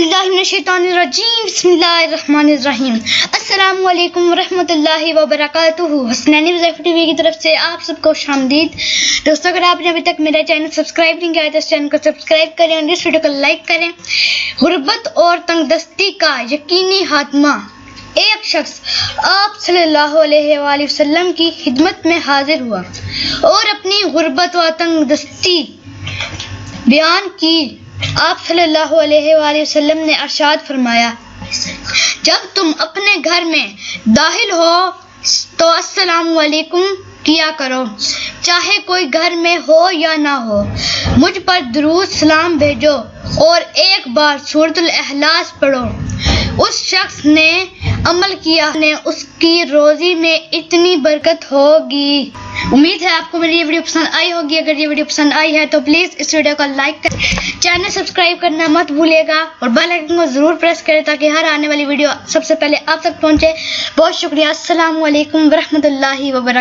باللہ من الشیطان الرجیم بسم اللہ الرحمن الرحیم السلام علیکم ورحمۃ اللہ وبرکاتہ۔ حسنین وظیفہ ٹی وی کی طرف سے آپ سب کو خوش آمدید۔ دوستوں اگر آپ نے ابھی تک میرا چینل سبسکرائب نہیں کیا ہے تو اس چینل کو سبسکرائب کریں اور اس ویڈیو کو لائک کریں۔ غربت اور تنگ دستی کا یقینی خاتمہ۔ ایک شخص آپ صلی اللہ علیہ وآلہ وسلم کی خدمت میں حاضر ہوا اور اپنی غربت و تنگ دستی بیان کی۔ آپ صلی اللہ علیہ وآلہ وسلم نے ارشاد فرمایا، جب تم اپنے گھر میں داخل ہو تو السلام علیکم کیا کرو، چاہے کوئی گھر میں ہو یا نہ ہو۔ مجھ پر درود سلام بھیجو اور ایک بار سورۃ الاخلاص پڑھو۔ اس شخص نے عمل کیا نے اس کی روزی میں اتنی برکت ہوگی۔ امید ہے آپ کو میری یہ ویڈیو پسند آئی ہوگی۔ اگر یہ ویڈیو پسند آئی ہے تو پلیز اس ویڈیو کو لائک کریں، چینل سبسکرائب کرنا مت بھولیے گا اور بیل آئکن کو ضرور پریس کریں تاکہ ہر آنے والی ویڈیو سب سے پہلے آپ تک پہنچے۔ بہت شکریہ۔ السلام علیکم ورحمۃ اللہ وبرکاتہ۔